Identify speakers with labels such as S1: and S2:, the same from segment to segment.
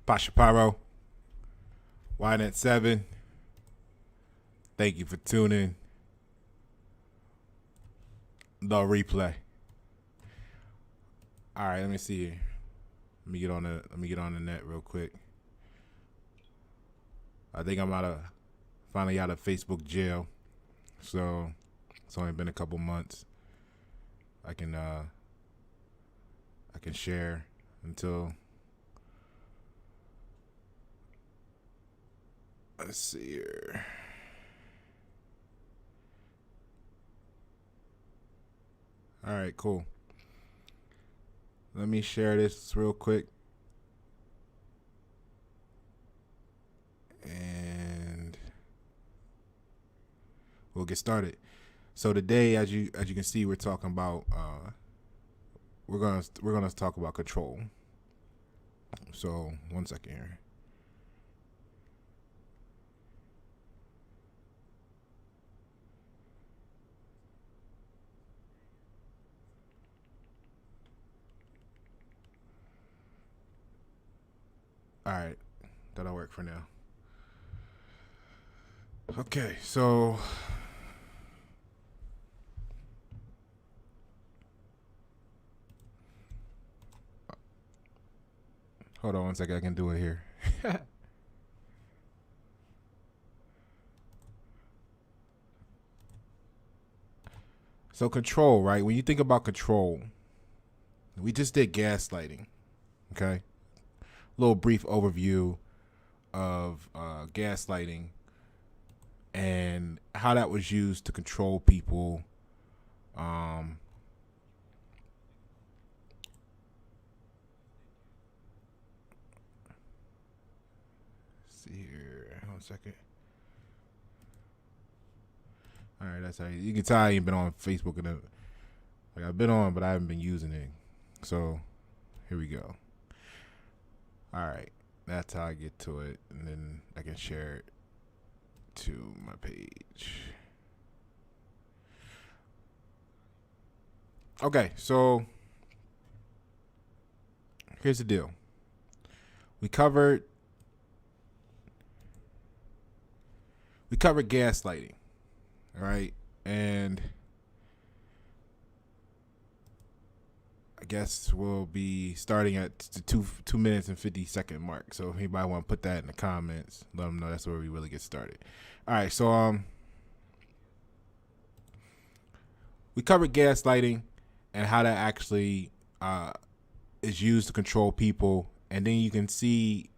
S1: Pasha Pyro, YNet7. Thank you for tuning. The replay. All right, let me see here. Let me get on the net real quick. I think I'm finally out of Facebook jail. So it's only been a couple months. I can share until, let's see here. All right, cool. Let me share this real quick. And we'll get started. So today, as you can see, we're talking about we're gonna talk about control. So 1 second here. All right, that'll work for now. Okay, so hold on 1 second. I can do it here. So control, right? When you think about control, we just did gaslighting. Okay, a little brief overview of gaslighting and how that was used to control people. See here, 1 second. All right, that's how you can tell I ain't been on Facebook and like I've been on, but I haven't been using it. So here we go. All right, that's how I get to it, and then I can share it to my page. Okay, so here's the deal. We covered gaslighting, all right, and I guess we'll be starting at the 2 minutes and 50-second mark. So if anybody want to put that in the comments, let them know that's where we really get started. All right, so we covered gaslighting and how that actually is used to control people, and then you can see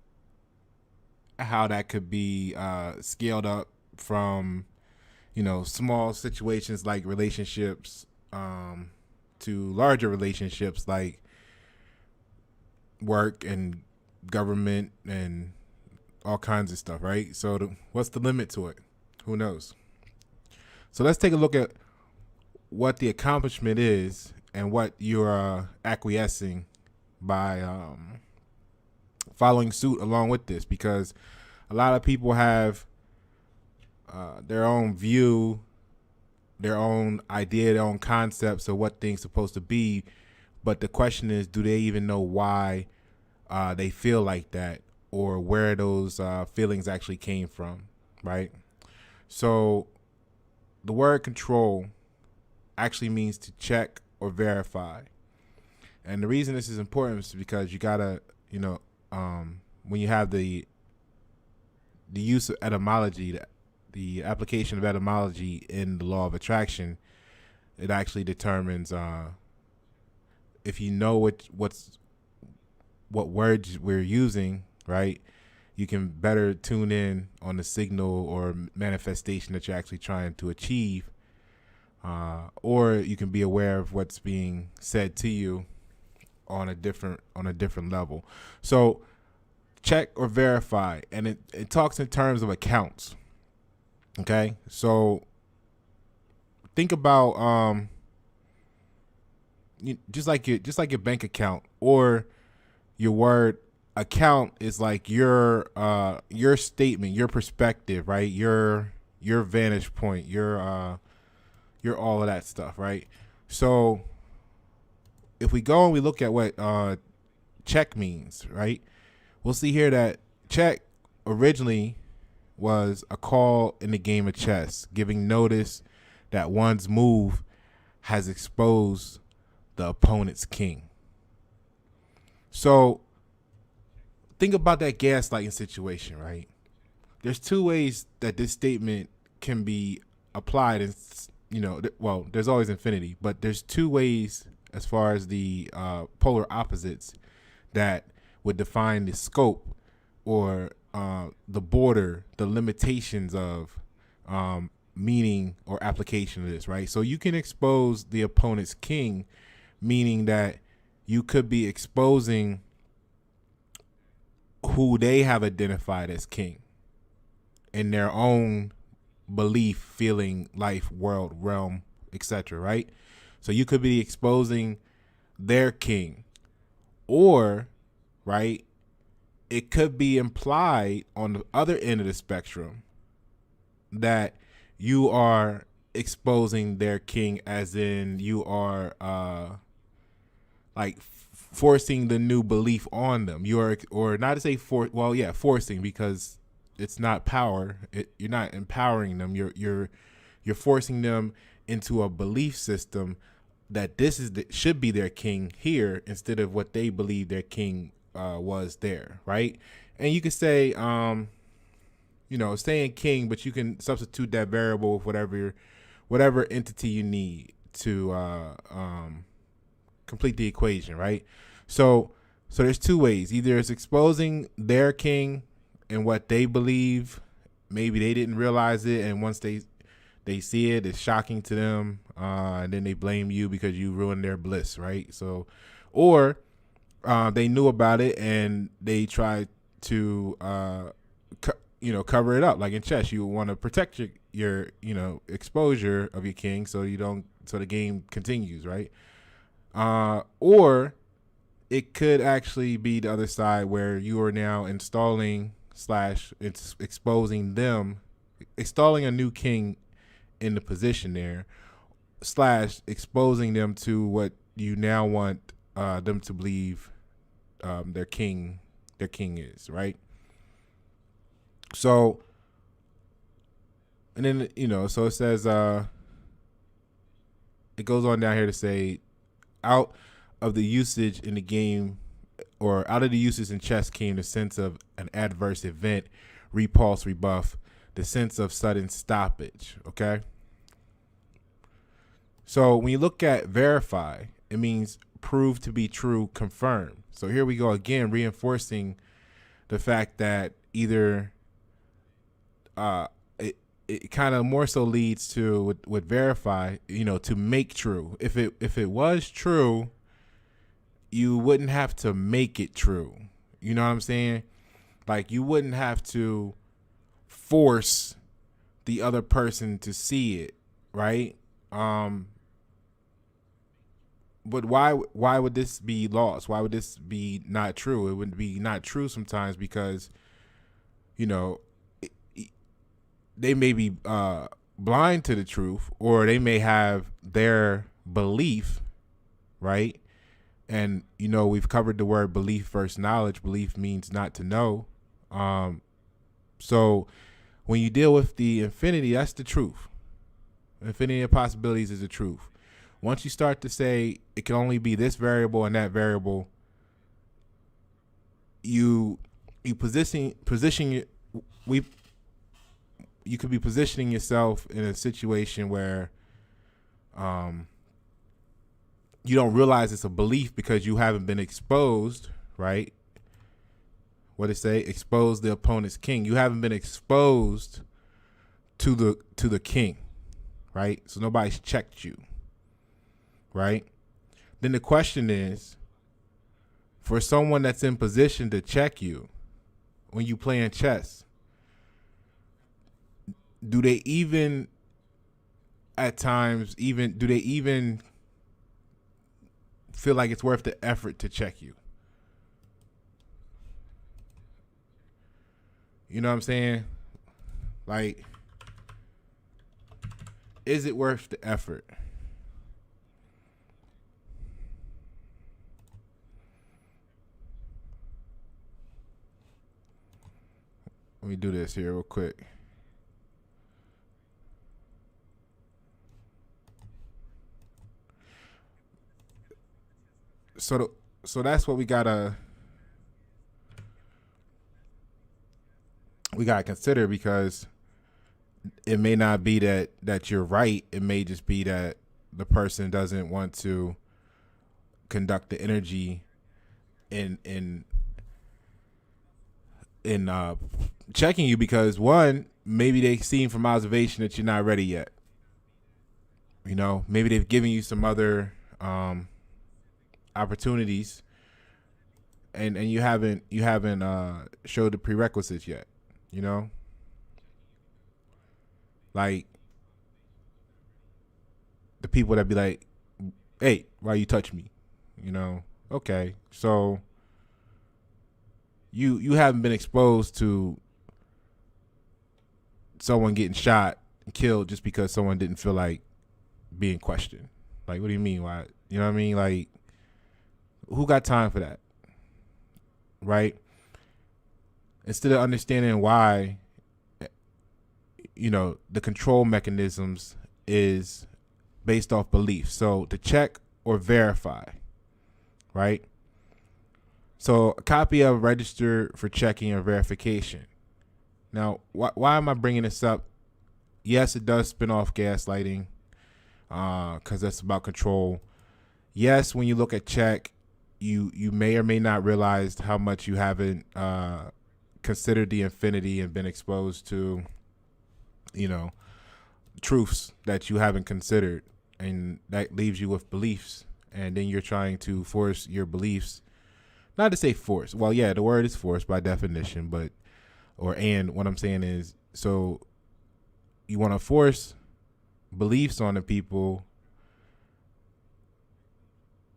S1: how that could be scaled up from, small situations like relationships to larger relationships like work and government and all kinds of stuff, right? So what's the limit to it? Who knows? So let's take a look at what the accomplishment is and what you're acquiescing by following suit along with this, because a lot of people have their own view, their own idea, their own concepts of what things supposed to be. But the question is, do they even know why they feel like that, or where those feelings actually came from, right? So the word control actually means to check or verify. And the reason this is important is because you gotta, when you have the use of etymology, the application of etymology in the law of attraction, it actually determines if you know what words we're using, right? You can better tune in on the signal or manifestation that you're actually trying to achieve, or you can be aware of what's being said to you on a different level. So check or verify, and it talks in terms of accounts. Okay, so think about just like your bank account or your word account is like your statement, your perspective, right? Your vantage point, your all of that stuff, right? So if we go and we look at what check means, right? we'll see here that check originally was a call in the game of chess, giving notice that one's move has exposed the opponent's king. So think about that gaslighting situation, right? There's two ways that this statement can be applied, and well, there's always infinity, but there's two ways as far as the polar opposites that would define the scope or the border, the limitations of meaning or application of this, right? So you can expose the opponent's king, meaning that you could be exposing who they have identified as king in their own belief, feeling, life, world, realm, etc., right? So you could be exposing their king, or, right, it could be implied on the other end of the spectrum that you are exposing their king, as in you are like forcing the new belief on them. You are, or not to say forcing, because it's not power. You're not empowering them. You're forcing them into a belief system that this is should be their king here, instead of what they believe their king was there, right? And you could say, saying king, but you can substitute that variable with whatever entity you need to complete the equation, right? So there's two ways. Either it's exposing their king and what they believe. Maybe they didn't realize it, and once they see it, it's shocking to them, and then they blame you because you ruined their bliss, right? So, or they knew about it and they tried to cover it up. Like in chess, you want to protect your exposure of your king, so the game continues, right? Or it could actually be the other side, where you are now installing / exposing them, installing a new king in the position there, / exposing them to what you now want them to believe their king is, right? So, and then so it says it goes on down here to say, out of the usage in the game, or out of the usage in chess, came the sense of an adverse event, repulse, rebuff, the sense of sudden stoppage. Okay. So when you look at verify, it means prove to be true, confirm. So here we go again, reinforcing the fact that either it kind of more so leads to with verify, to make true. If it was true, you wouldn't have to make it true. You know what I'm saying? Like, you wouldn't have to force the other person to see it, right? But why would this be lost? Why would this be not true? It would be not true sometimes because, they may be blind to the truth, or they may have their belief, right? And, we've covered the word belief versus knowledge. Belief means not to know. So when you deal with the infinity, that's the truth. Infinity of possibilities is the truth. Once you start to say it can only be this variable and that variable, you could be positioning yourself in a situation where you don't realize it's a belief because you haven't been exposed, right? What it say? Expose the opponent's king. You haven't been exposed to the king, right? So nobody's checked you, right? Then the question is, for someone that's in position to check you when you playing chess, do they even at times feel like it's worth the effort to check you? You know what I'm saying? Like, is it worth the effort? Let me do this here real quick. So that's what we gotta consider, because it may not be that you're right. It may just be that the person doesn't want to conduct the energy in checking you, because one, maybe they've seen from observation that you're not ready yet. You know, maybe they've given you some other opportunities, and you haven't showed the prerequisites yet. You know, like the people that be like, "Hey, why you touch me?" You know, okay, so you haven't been exposed to someone getting shot and killed just because someone didn't feel like being questioned. Like, what do you mean? Why? You know what I mean? Like, who got time for that? Right? Instead of understanding why, you know, the control mechanisms is based off belief. So to check or verify, right? So a copy of register for checking or verification. Now, why am I bringing this up? Yes, it does spin off gaslighting, because that's about control. Yes, when you look at check, you may or may not realize how much you haven't considered the infinity and been exposed to, you know, truths that you haven't considered, and that leaves you with beliefs, and then you're trying to force your beliefs. Not to say force. Well, yeah, the word is force by definition, but and what I'm saying is, so you want to force beliefs on the people,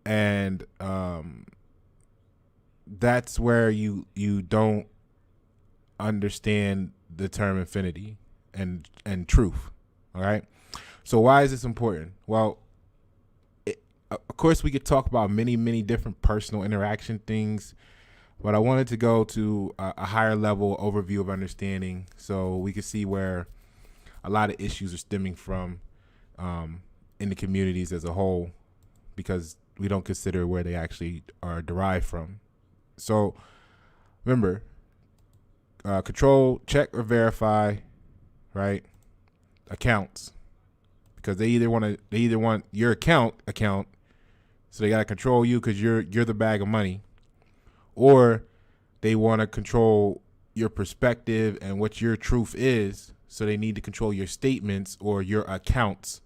S1: and that's where you don't understand the term infinity and truth. All right. So why is this important? Well, of course, we could talk about many different personal interaction things, but I wanted to go to a higher level overview of understanding, so we could see where a lot of issues are stemming from in the communities as a whole, because we don't consider where they actually are derived from. So remember, control, check or verify, right? Accounts, because they either want your account, so they got to control you because you're the bag of money, or they want to control your perspective and what your truth is, so they need to control your statements or your accounts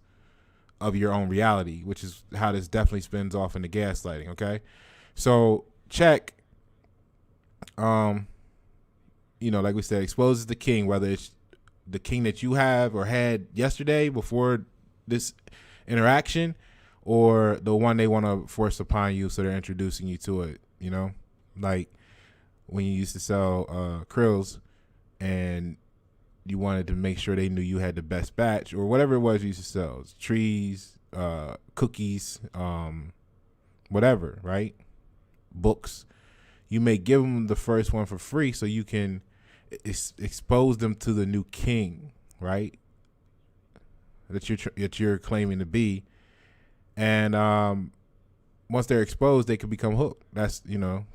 S1: of your own reality, which is how this definitely spins off into gaslighting. Okay, so check, you know, like we said, exposes the king, whether it's the king that you have or had yesterday before this interaction, or the one they want to force upon you, so they're introducing you to it. You know, like when you used to sell krills and you wanted to make sure they knew you had the best batch, or whatever it was you used to sell. It's trees, cookies, whatever, right? Books. You may give them the first one for free so you can expose them to the new king, right? That you're claiming to be. And once they're exposed, they could become hooked. That's, you know,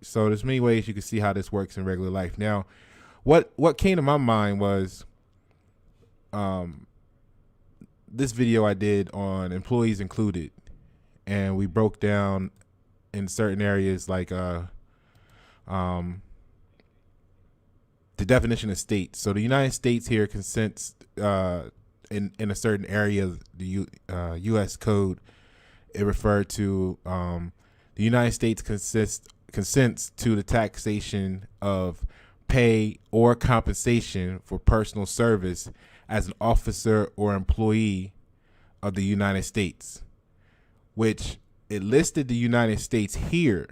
S1: so there's many ways you can see how this works in regular life. Now, what came to my mind was this video I did on employees included, and we broke down in certain areas like the definition of state. So the United States here consents in a certain area of the U.S. code. It referred to the United States consents to the taxation of pay or compensation for personal service as an officer or employee of the United States, which it listed the United States here.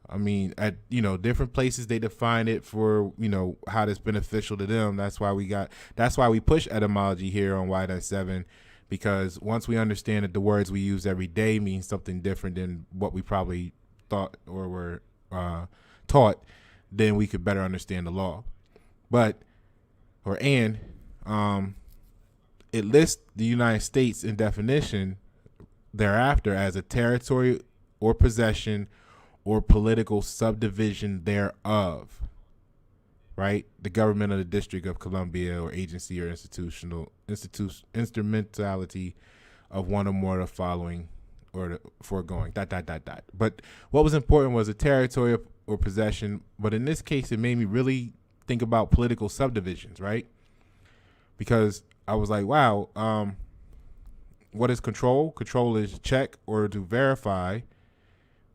S1: I mean, at, you know, different places they define it for, you know, how that's beneficial to them. That's why we push etymology here on Y97, because once we understand that the words we use every day mean something different than what we probably thought or were taught, then we could better understand the law. But and it lists the United States in definition thereafter as a territory or possession or political subdivision thereof, right? The government of the District of Columbia or agency or instrumentality of one or more of the following or the foregoing, ... But what was important was a territory or possession. But in this case, it made me really think about political subdivisions, right? Because I was like, wow, what is control? Control is check or to verify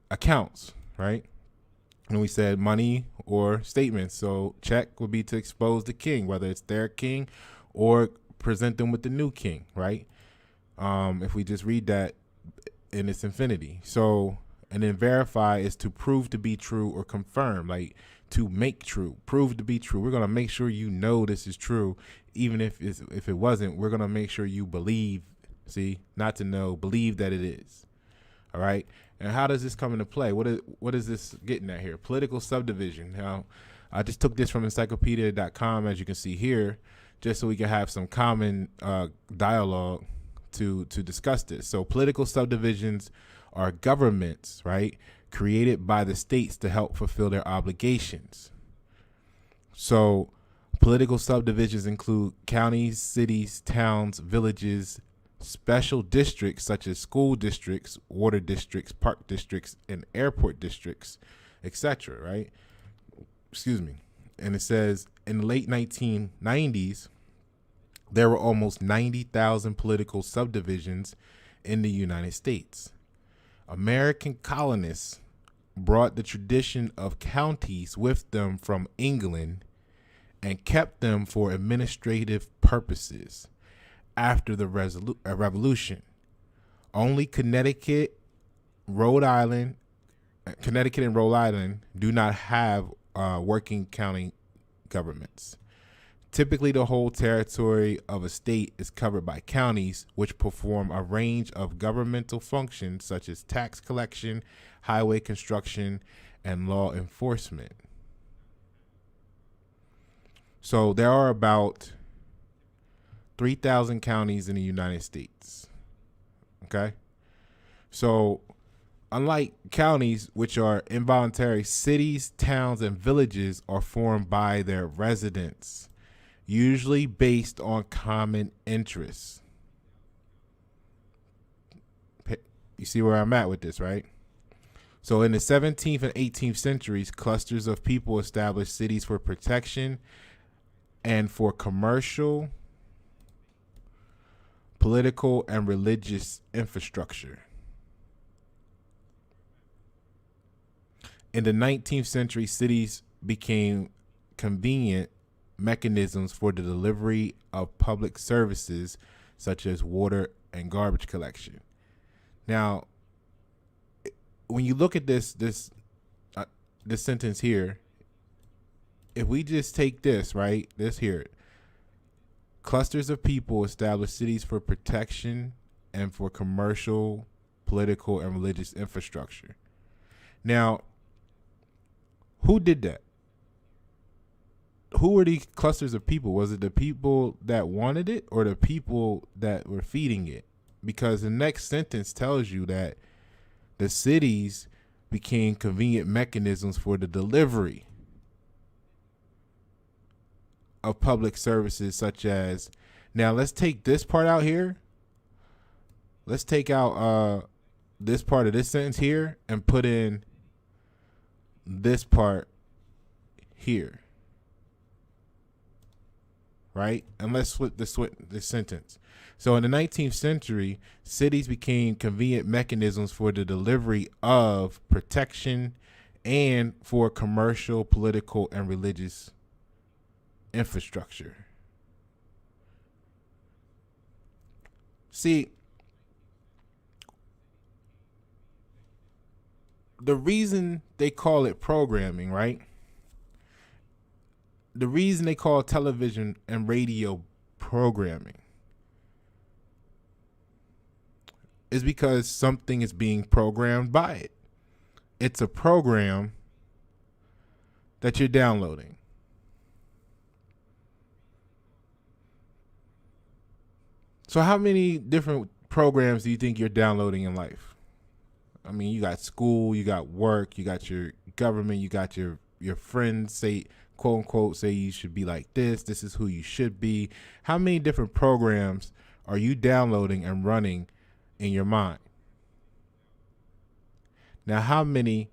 S1: accounts, right? And we said money or statements. So check would be to expose the king, whether it's their king or present them with the new king, right? If we just read that in its infinity. So, and then verify is to prove to be true or confirm, like to make true, prove to be true. We're going to make sure you know this is true. Even if it wasn't, we're going to make sure you believe, not to know, believe that it is. All right. And how does this come into play? What is this getting at here? Political subdivision. Now, I just took this from encyclopedia.com, as you can see here, just so we can have some common dialogue to discuss this. So political subdivisions are governments, right, created by the states to help fulfill their obligations. So political subdivisions include counties, cities, towns, villages, special districts such as school districts, water districts, park districts, and airport districts, etc., right? Excuse me. And it says in the late 1990s, there were almost 90,000 political subdivisions in the United States. American colonists brought the tradition of counties with them from England and kept them for administrative purposes after the Revolution. Only Connecticut and Rhode Island do not have working county governments. Typically, the whole territory of a state is covered by counties, which perform a range of governmental functions such as tax collection, highway construction, and law enforcement. So there are about 3,000 counties in the United States. Okay? So unlike counties, which are involuntary, cities, towns, and villages are formed by their residents, usually based on common interests. You see where I'm at with this, right? So in the 17th and 18th centuries, clusters of people established cities for protection and for commercial, political, and religious infrastructure. In the 19th century, cities became convenient mechanisms for the delivery of public services such as water and garbage collection. Now, when you look at this sentence here, if we just take this, right, this here, clusters of people establish cities for protection and for commercial, political, and religious infrastructure. Now, who did that? Who were these clusters of people? Was it the people that wanted it or the people that were feeding it? Because the next sentence tells you that the cities became convenient mechanisms for the delivery of public services such as, now let's take this part out here. Let's take out this part of this sentence here and put in this part here. Right? And let's flip this sentence. So in the 19th century, cities became convenient mechanisms for the delivery of protection and for commercial, political, and religious infrastructure. See, the reason they call it programming, right? The reason they call television and radio programming is because something is being programmed by it. It's a program that you're downloading. So how many different programs do you think you're downloading in life? I mean, you got school, you got work, you got your government, you got your friends say, quote unquote, say you should be like this. This is who you should be. How many different programs are you downloading and running in your mind? Now, how many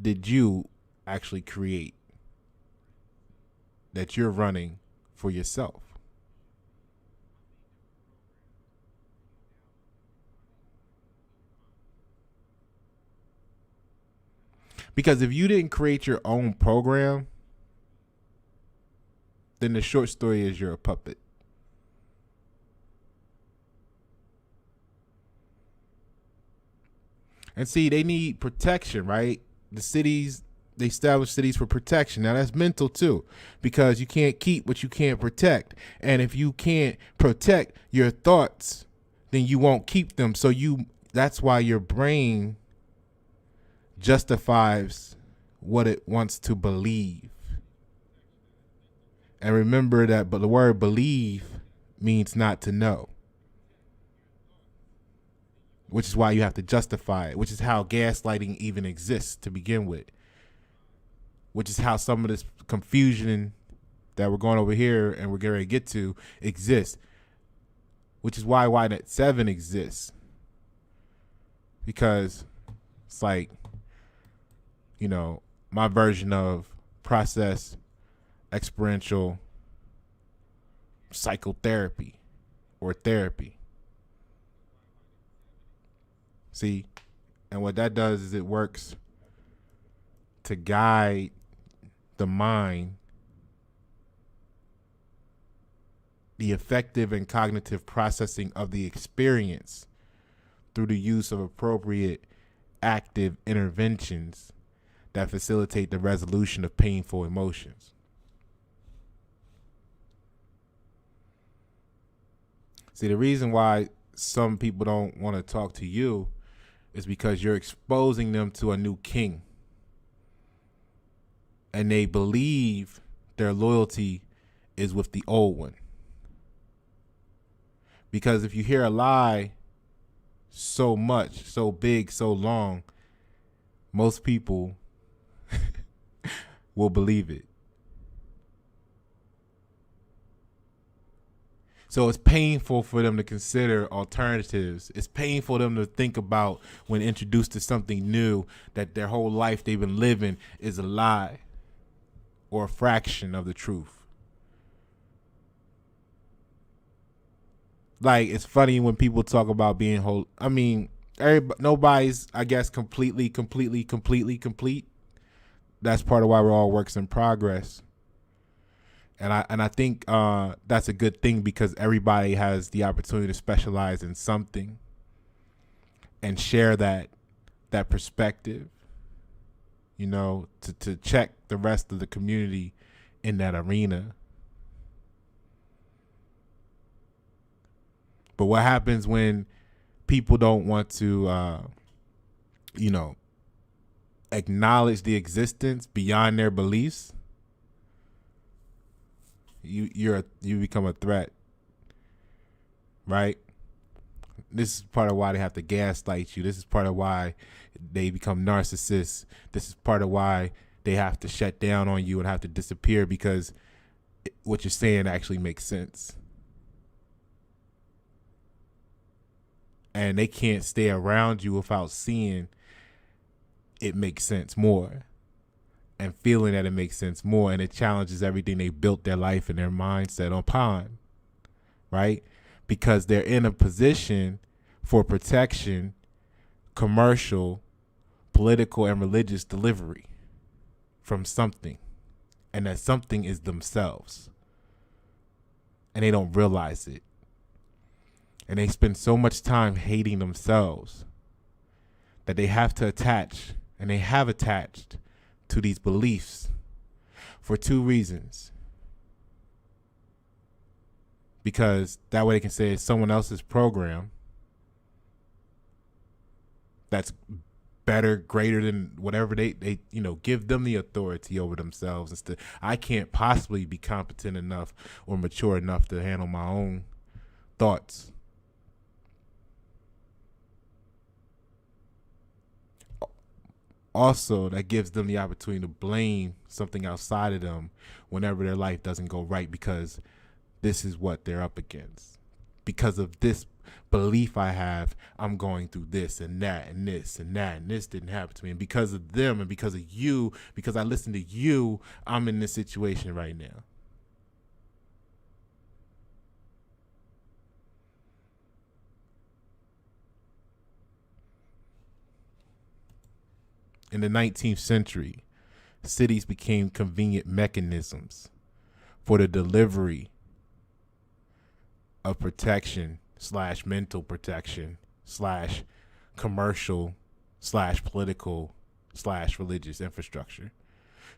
S1: did you actually create that you're running for yourself? Because if you didn't create your own program, then the short story is you're a puppet. And see, they need protection, right? The cities, they establish cities for protection. Now that's mental too, because you can't keep what you can't protect. And if you can't protect your thoughts, then you won't keep them. So that's why your brain justifies what it wants to believe. And remember that, but the word believe means not to know, which is why you have to justify it, which is how gaslighting even exists to begin with, which is how some of this confusion that we're going over here and we're going to get to exists, which is why YNet 7 exists. Because it's like, my version of process experiential psychotherapy or therapy. See, and what that does is it works to guide the mind, the effective and cognitive processing of the experience through the use of appropriate active interventions that facilitate the resolution of painful emotions. See, the reason why some people don't want to talk to you is because you're exposing them to a new king. And they believe their loyalty is with the old one. Because if you hear a lie so much, so big, so long, most people will believe it. So it's painful for them to consider alternatives. It's painful for them to think about when introduced to something new that their whole life they've been living is a lie or a fraction of the truth. Like, it's funny when people talk about being whole. I mean, nobody's, I guess, completely complete. That's part of why we're all works in progress. And I think that's a good thing, because everybody has the opportunity to specialize in something and share that perspective, to check the rest of the community in that arena. But what happens when people don't want to, acknowledge the existence beyond their beliefs? You become a threat, right? This is part of why they have to gaslight you. This is part of why they become narcissists. This is part of why they have to shut down on you and have to disappear, because what you're saying actually makes sense. And they can't stay around you without seeing it makes sense more and feeling that it makes sense more. And it challenges everything they built their life and their mindset upon, right? Because they're in a position for protection, commercial, political, and religious delivery from something. And that something is themselves. And they don't realize it. And they spend so much time hating themselves that they have to attach, and they have attached to these beliefs for two reasons. Because that way they can say it's someone else's program that's better, greater than whatever they give them the authority over themselves. I can't possibly be competent enough or mature enough to handle my own thoughts. Also, that gives them the opportunity to blame something outside of them whenever their life doesn't go right, because this is what they're up against. Because of this belief I have, I'm going through this and that and this and that, and this didn't happen to me. And because of them and because of you, because I listened to you, I'm in this situation right now. In the 19th century, cities became convenient mechanisms for the delivery of protection / mental protection / commercial / political / religious infrastructure.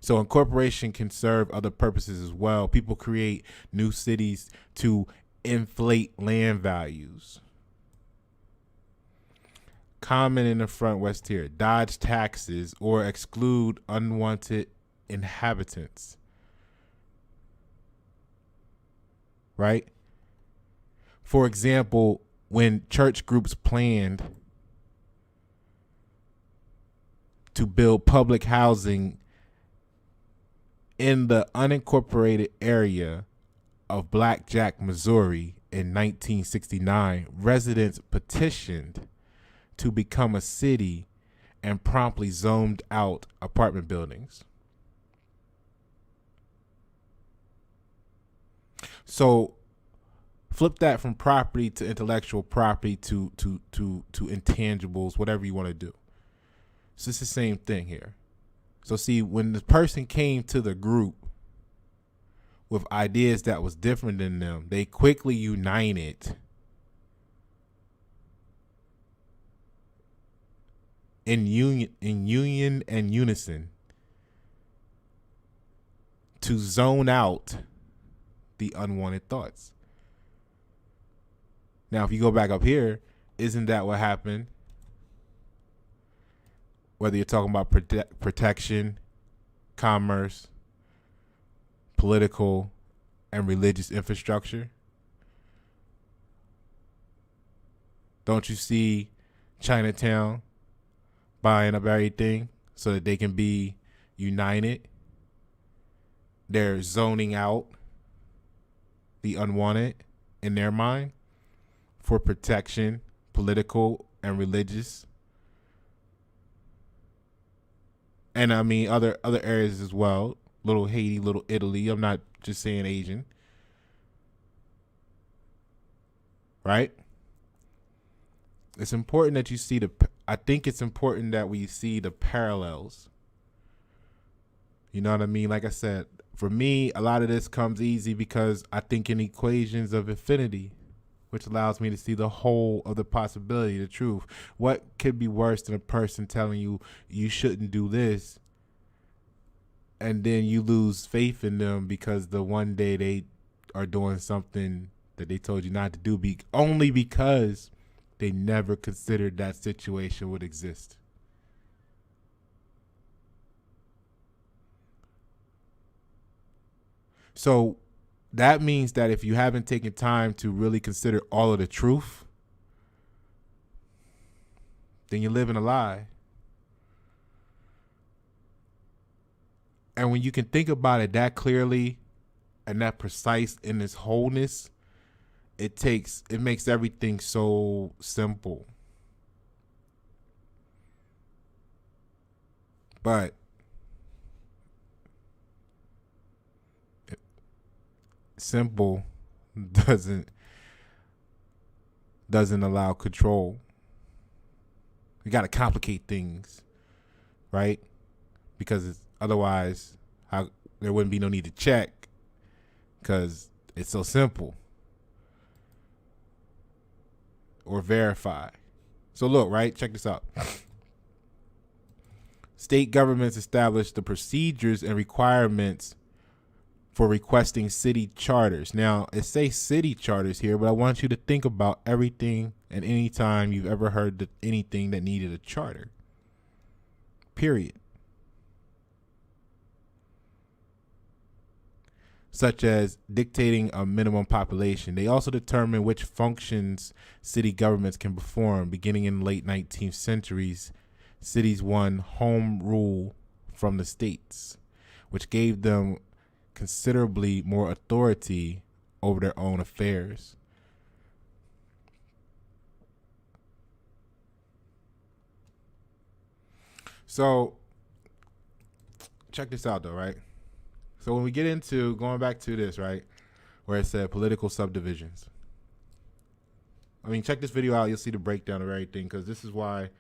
S1: So incorporation can serve other purposes as well. People create new cities to inflate land values. Comment in the front west here: dodge taxes or exclude unwanted inhabitants. Right? For example, when church groups planned to build public housing in the unincorporated area of Blackjack, Missouri in 1969, residents petitioned to become a city and promptly zoned out apartment buildings. So flip that from property to intellectual property to intangibles, whatever you want to do. So it's the same thing here. So see, when the person came to the group with ideas that was different than them, they quickly united in union and unison to zone out the unwanted thoughts. Now, if you go back up here, isn't that what happened? Whether you're talking about protection, commerce, political, and religious infrastructure. Don't you see Chinatown buying up everything so that they can be united? They're zoning out the unwanted in their mind for protection, political, and religious. And I mean other areas as well. Little Haiti, little Italy. I'm not just saying Asian. Right? It's important that you see I think it's important that we see the parallels. You know what I mean? Like I said, for me, a lot of this comes easy because I think in equations of infinity, which allows me to see the whole of the possibility, the truth. What could be worse than a person telling you you shouldn't do this, and then you lose faith in them because the one day they are doing something that they told you not to do only because they never considered that situation would exist. So that means that if you haven't taken time to really consider all of the truth, then you're living a lie. And when you can think about it that clearly and that precise in its wholeness, it makes everything so simple. But simple doesn't allow control. You got to complicate things, right? Because otherwise, there wouldn't be no need to check because it's so simple. Or verify. So look, right? Check this out. State governments establish the procedures and requirements for requesting city charters. Now, it says city charters here, but I want you to think about everything and any time you've ever heard anything that needed a charter. Period. such as dictating a minimum population. They also determine which functions city governments can perform. Beginning in the late 19th centuries, cities won home rule from the states, which gave them considerably more authority over their own affairs. So, check this out, though, right? So when we get into going back to this, right, where it said political subdivisions. I mean, check this video out. You'll see the breakdown of everything, because this is why.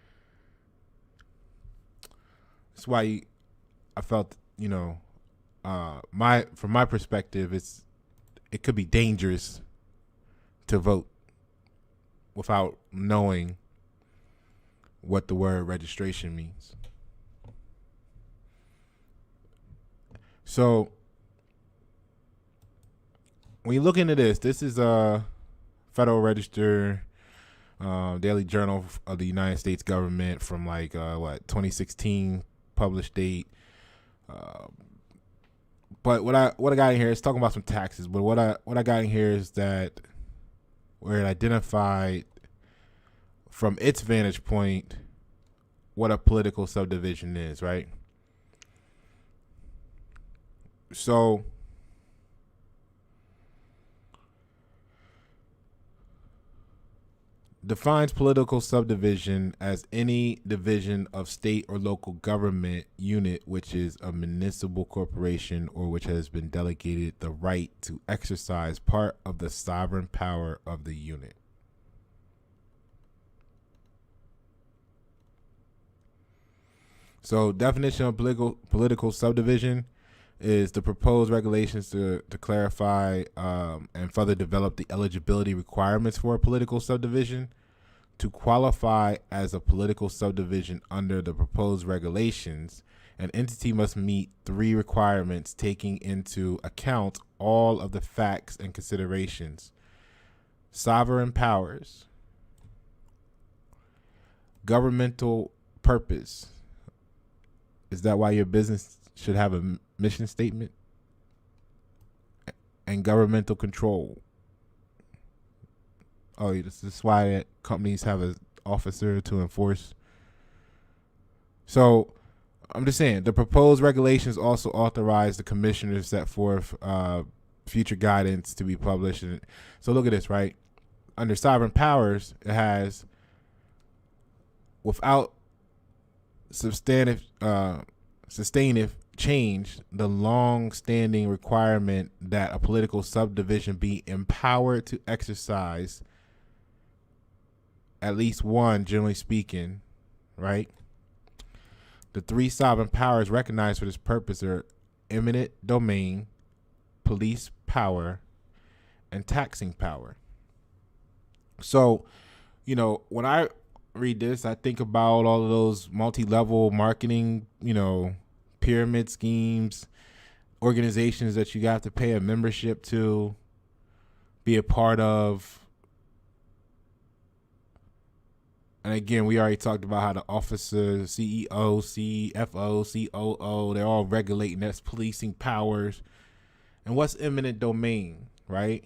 S1: That's why I felt, from my perspective, it could be dangerous to vote without knowing what the word registration means. So when you look into this is a Federal Register, Daily Journal of the United States government from 2016 published date. But what I got in here is talking about some taxes. But what I got in here is that where it identified from its vantage point what a political subdivision is, right? So defines political subdivision as any division of state or local government unit which is a municipal corporation or which has been delegated the right to exercise part of the sovereign power of the unit. So definition of political subdivision is the proposed regulations to clarify and further develop the eligibility requirements for a political subdivision. To qualify as a political subdivision under the proposed regulations, an entity must meet 3 requirements taking into account all of the facts and considerations. Sovereign powers, governmental purpose. Is that why your business should have a mission statement? And governmental control. Oh, this is why companies have an officer to enforce. So I'm just saying, the proposed regulations also authorize the commissioner to set forth future guidance to be published. And so look at this, right? Under sovereign powers, it has without substantive change the long-standing requirement that a political subdivision be empowered to exercise at least one, generally speaking, right? The 3 sovereign powers recognized for this purpose are eminent domain, police power, and taxing power. So, when I read this, I think about all of those multi-level marketing, pyramid schemes, organizations that you got to pay a membership to be a part of. And again, we already talked about how the officer, CEO, CFO, COO, they're all regulating. That's policing powers. And what's eminent domain, right?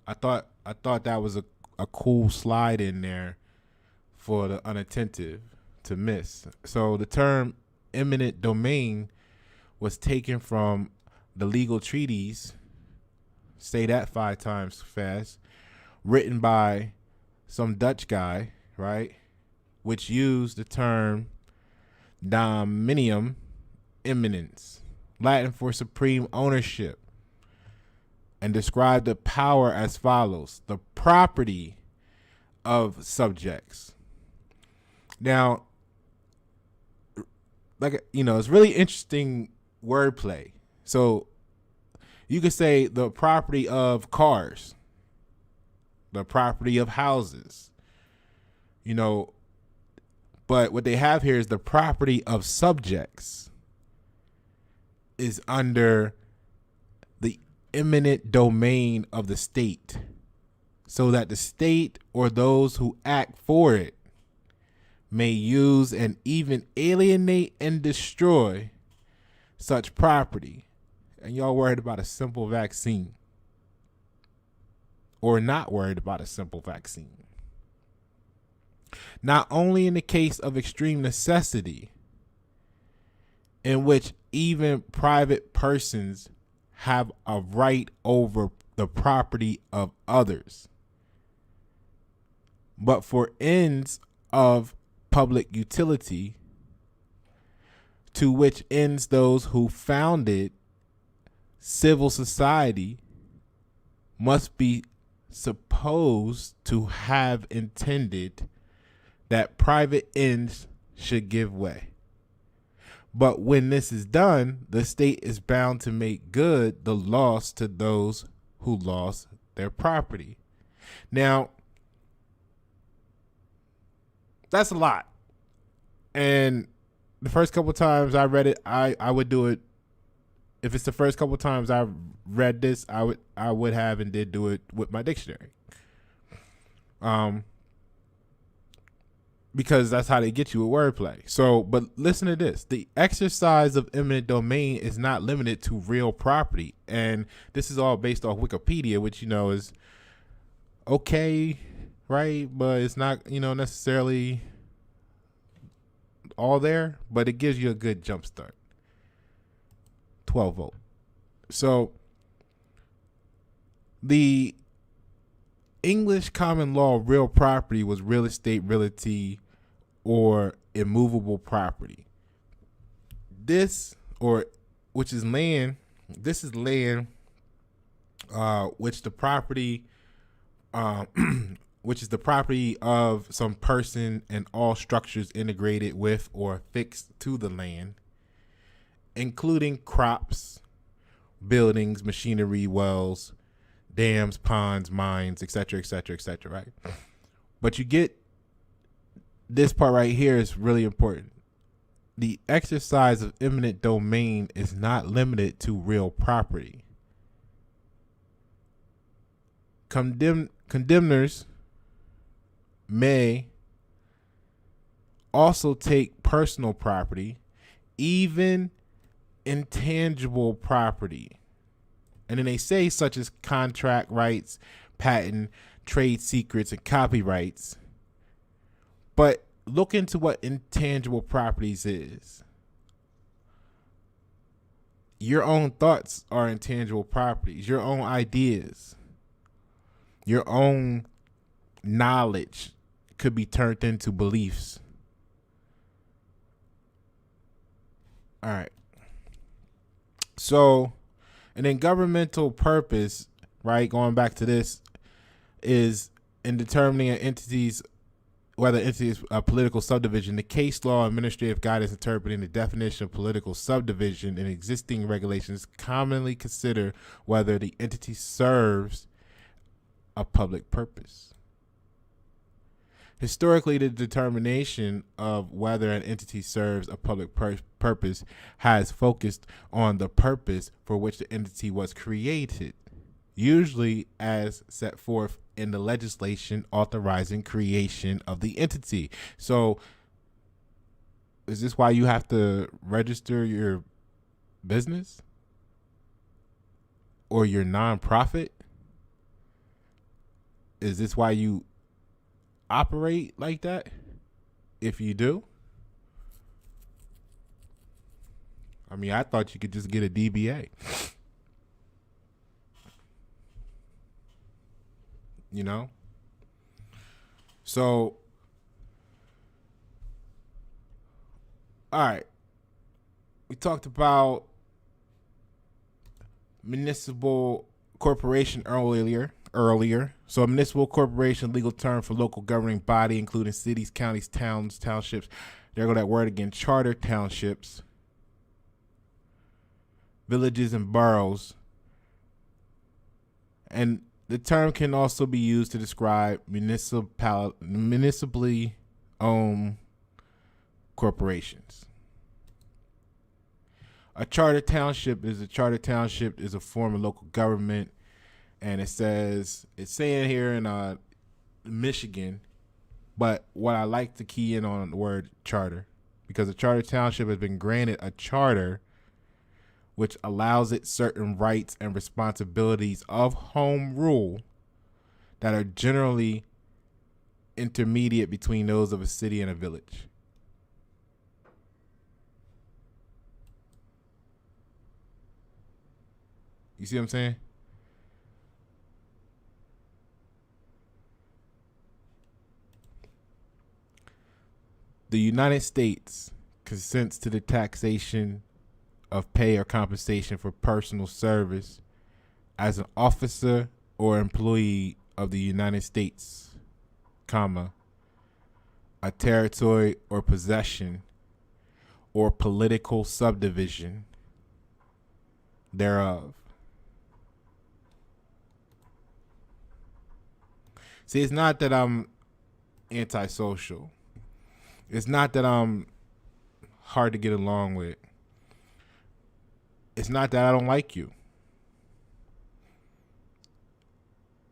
S1: I thought that was a cool slide in there for the unattentive to miss. So the term eminent domain was taken from the legal treatise, say that 5 times fast, written by some Dutch guy, right? Which used the term dominium eminens, Latin for supreme ownership, and described the power as follows: the property of subjects. Now, it's really interesting wordplay. So you could say the property of cars, the property of houses, but what they have here is the property of subjects is under the eminent domain of the state, so that the state or those who act for it may use and even alienate and destroy such property. and y'all worried about a simple vaccine, or not worried about a simple vaccine. Not only in the case of extreme necessity, in which even private persons have a right over the property of others, but for ends of public utility, to which ends those who founded civil society must be supposed to have intended that private ends should give way. But when this is done, the state is bound to make good the loss to those who lost their property. Now, that's a lot. And the first couple times I read it, I would do it. If it's the first couple times I read this, I would have and did do it with my dictionary. Because that's how they get you with wordplay. So, but listen to this. The exercise of eminent domain is not limited to real property. And this is all based off Wikipedia, which, you know, is okay, right? But it's not, you know, necessarily all there, but it gives you a good jump start. 12 volt. So the English common law real property was real estate, realty, or immovable property. This, or which is land, this is land which the property which is the property of some person and all structures integrated with or affixed to the land, including crops, buildings, machinery, wells, dams, ponds, mines, etc., etc., etc., right? But you get this part right here is really important. The exercise of eminent domain is not limited to real property. Condemners may also take personal property, even intangible property. And then they say such as contract rights, patent, trade secrets, and copyrights. But look into what intangible properties is. Your own thoughts are intangible properties. Your own ideas, your own knowledge could be turned into beliefs. All right. So, and then governmental purpose, right, going back to this, is in determining an entity's, whether entity is a political subdivision. The case law, administrative guidance interpreting the definition of political subdivision and existing regulations commonly consider whether the entity serves a public purpose. Historically, the determination of whether an entity serves a public purpose has focused on the purpose for which the entity was created, usually as set forth in the legislation authorizing creation of the entity. So, is this why you have to register your business or your nonprofit? Is this why you operate like that? If you do, I mean, I thought you could just get a DBA. You know? So, all right. We talked about municipal corporation earlier. So a municipal corporation, legal term for local governing body, including cities, counties, towns, townships. There go that word again, charter townships, villages, and boroughs. And the term can also be used to describe municipally owned corporations. A charter township is a form of local government. And it's saying here in Michigan, but what I like to key in on the word charter, because a charter township has been granted a charter which allows it certain rights and responsibilities of home rule that are generally intermediate between those of a city and a village. You see what I'm saying? The United States consents to the taxation of pay or compensation for personal service as an officer or employee of the United States, comma, a territory or possession or political subdivision thereof. See, it's not that I'm antisocial. It's not that I'm hard to get along with. It's not that I don't like you.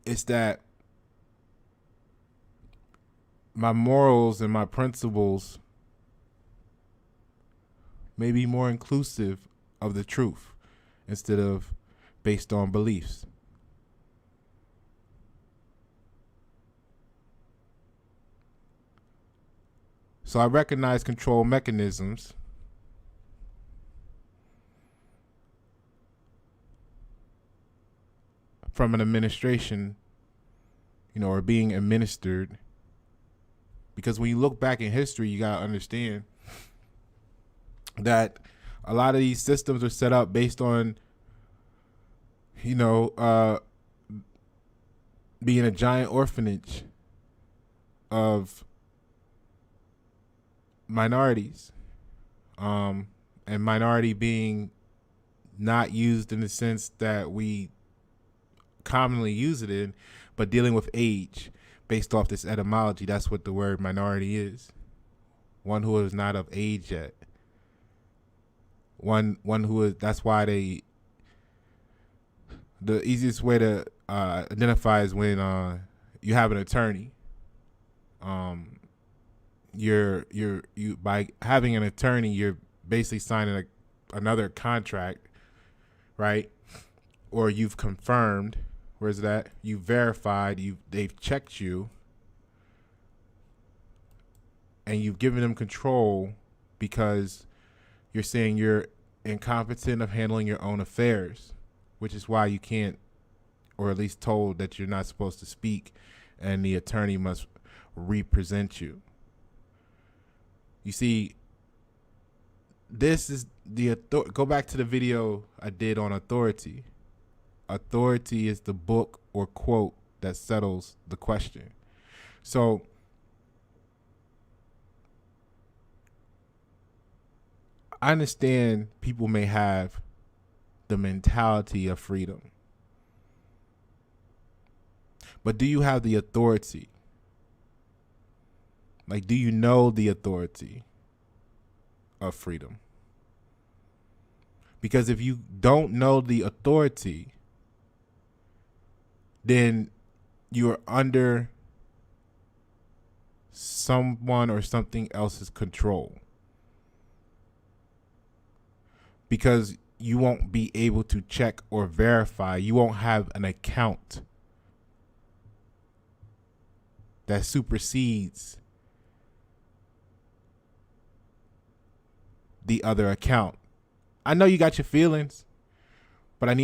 S1: It's that my morals and my principles may be more inclusive of the truth instead of based on beliefs. So I recognize control mechanisms from an administration, or being administered. Because when you look back in history, you got to understand that a lot of these systems are set up based on, being a giant orphanage of minorities, and minority being not used in the sense that we commonly use it in, but dealing with age based off this etymology. That's what the word minority is. One who is not of age yet. One who is, that's why the easiest way to identify is when you have an attorney. You by having an attorney, you're basically signing another contract, right? Or you've confirmed. Where's that? You've verified. They've checked you, and you've given them control because you're saying you're incompetent of handling your own affairs, which is why you can't, or at least told that you're not supposed to speak, and the attorney must represent you. You see, this is go back to the video I did on authority. Authority is the book or quote that settles the question. So I understand people may have the mentality of freedom, but do you have the authority? Like, do you know the authority of freedom? Because if you don't know the authority, then you're under someone or something else's control. Because you won't be able to check or verify. You won't have an account that supersedes the other account. I know you got your feelings, but I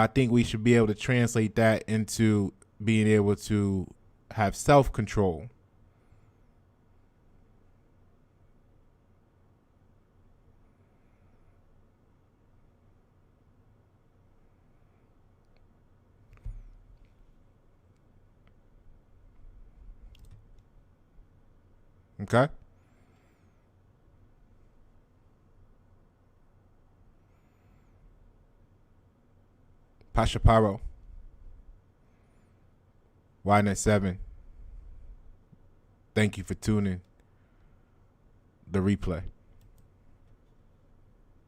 S1: think we should be able to translate that into being able to have self-control. Okay? Pasha Paro. YNet7. Thank you for tuning the replay.